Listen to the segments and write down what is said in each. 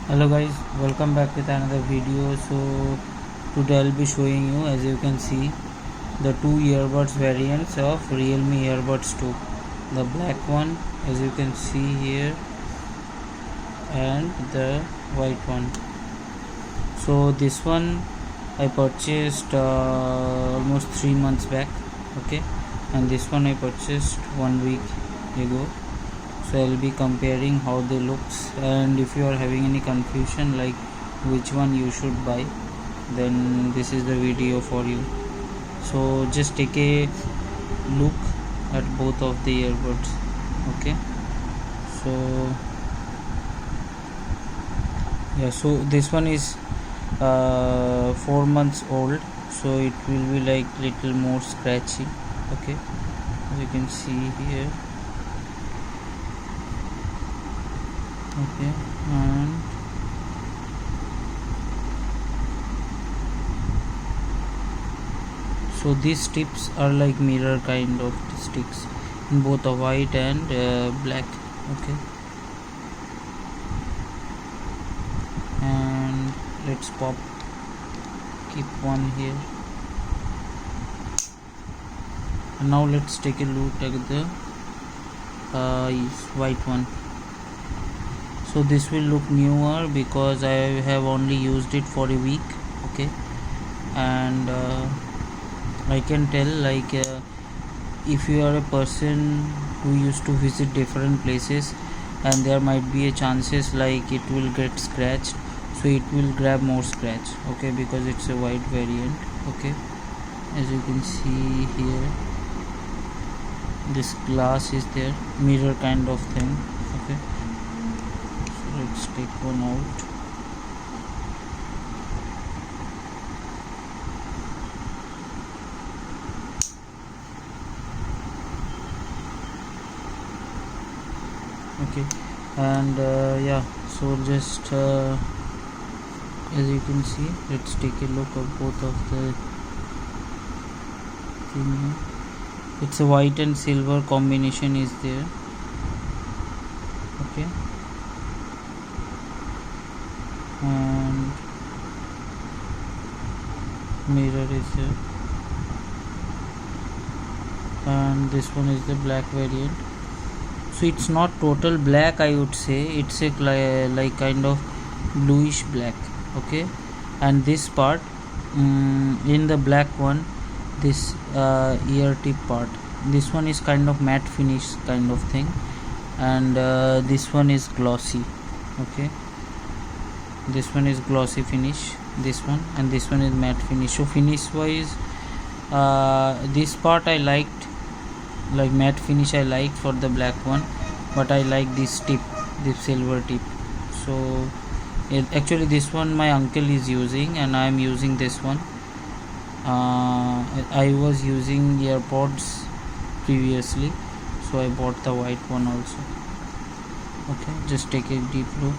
Hello guys, welcome back with another video. So today I'll be showing you, as you can see, the two earbuds variants of Realme earbuds 2, the black one as you can see here and the white one. So this one I purchased almost 3 months back, okay, and this one I purchased 1 week ago. So I'll be comparing how they looks, and if you are having any confusion like which one you should buy, then this is the video for you. So just take a look at both of the earbuds, okay. So yeah, so this one is 4 months old, so it will be like little more scratchy, okay, as you can see here, okay. And so these tips are like mirror kind of sticks in both a white and black, okay. And let's keep one here, and now let's take a look at the white one. So this will look newer because I have only used it for a week, okay. And I can tell like if you are a person who used to visit different places, and there might be a chances like it will get scratched, so it will grab more scratch, okay, because it's a white variant, okay. As you can see here, this glass is there, mirror kind of thing, okay. So let's take one out. Okay, and yeah, so just as you can see, let's take a look at both of the thing here. It's a white and silver combination is there, okay. And mirror is there, and this one is the black variant. So it's not total black, I would say, it's a like kind of bluish black, okay. And this part in the black one, this ear tip part, this one is kind of matte finish kind of thing, and this one is glossy, okay. This one is glossy finish, this one, and this one is matte finish. So finish wise, this part I liked, like matte finish I liked for the black one, but I like this tip, this silver tip. So actually this one my uncle is using and I am using this one. I was using AirPods previously, so I bought the white one also, okay. Just take a deep look,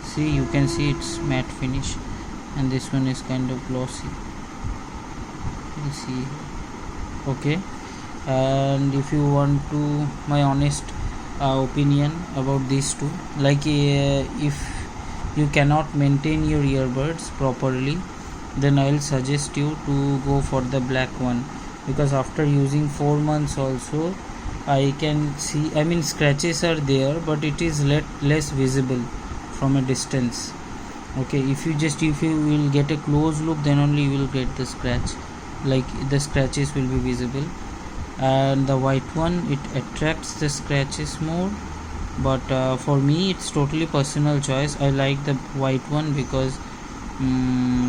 see, you can see it's matte finish, and this one is kind of glossy, you see, okay. And if you want to my honest opinion about these two, like if you cannot maintain your earbuds properly, then I'll suggest you to go for the black one, because after using 4 months also I can see, I mean scratches are there, but it is less visible from a distance, okay. If you will get a close look, then only you will get the scratch, like the scratches will be visible. And the white one, it attracts the scratches more, but for me it's totally personal choice. I like the white one because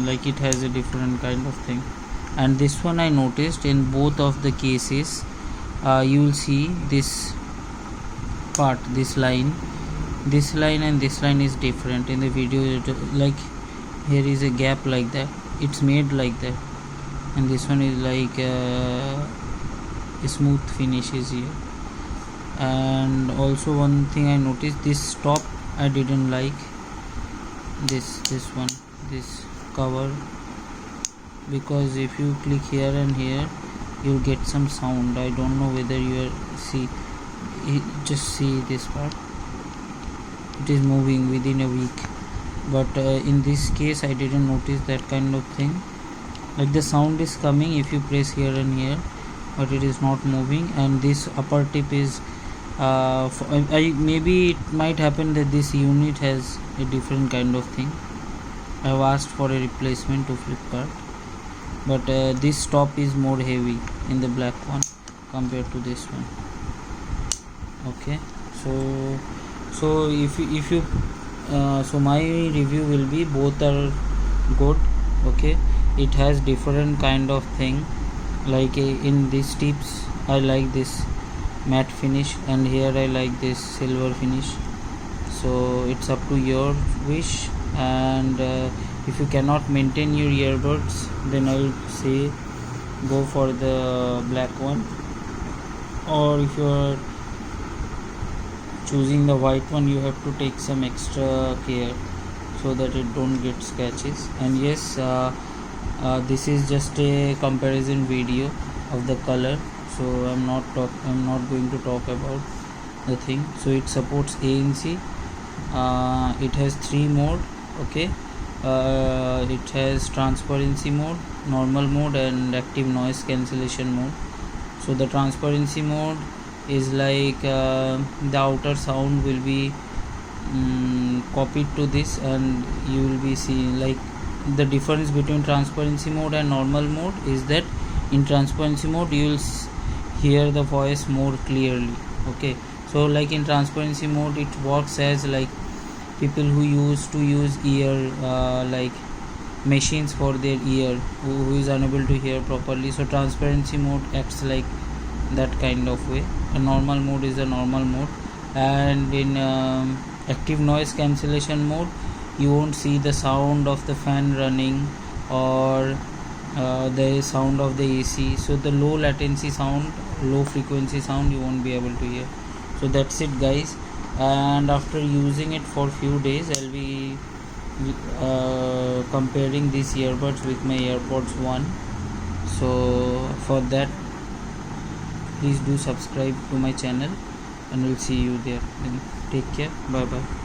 like it has a different kind of thing. And this one I noticed in both of the cases, you will see this part, this line and this line is different in the video. Like here is a gap like that, it's made like that, and this one is like smooth finishes here. And also one thing I noticed, this top I didn't like, this one, this cover, because if you click here and here, you'll get some sound. I don't know whether you are see, just see this part, it is moving within a week. But in this case I didn't notice that kind of thing. Like the sound is coming if you press here and here, but it is not moving. And this upper tip is maybe it might happen that this unit has a different kind of thing. I have asked for a replacement to Flipkart, but this top is more heavy in the black one compared to this one. Okay, so if you so my review will be both are good. Okay, it has different kind of thing. Like in these tips I like this matte finish, and here I like this silver finish. So it's up to your wish. And if you cannot maintain your earbuds, then I will say go for the black one. Or if you are choosing the white one, you have to take some extra care so that it don't get scratches. And yes, this is just a comparison video of the color, so I'm not going to talk about the thing. So it supports ANC. It has 3 mode. Okay, it has transparency mode, normal mode, and active noise cancellation mode. So the transparency mode is like the outer sound will be copied to this, and you will be seeing like the difference between transparency mode and normal mode is that in transparency mode you will hear the voice more clearly. Okay, so like in transparency mode it works as like people who used to use ear like machines for their ear, who is unable to hear properly. So transparency mode acts like that kind of way. A normal mode is a normal mode. And in active noise cancellation mode, you won't see the sound of the fan running or the sound of the AC. So the low latency sound, low frequency sound, you won't be able to hear. So that's it guys. And after using it for few days, I'll be comparing these earbuds with my AirPods 1. So for that, please do subscribe to my channel, and we'll see you there. Take care. Bye bye.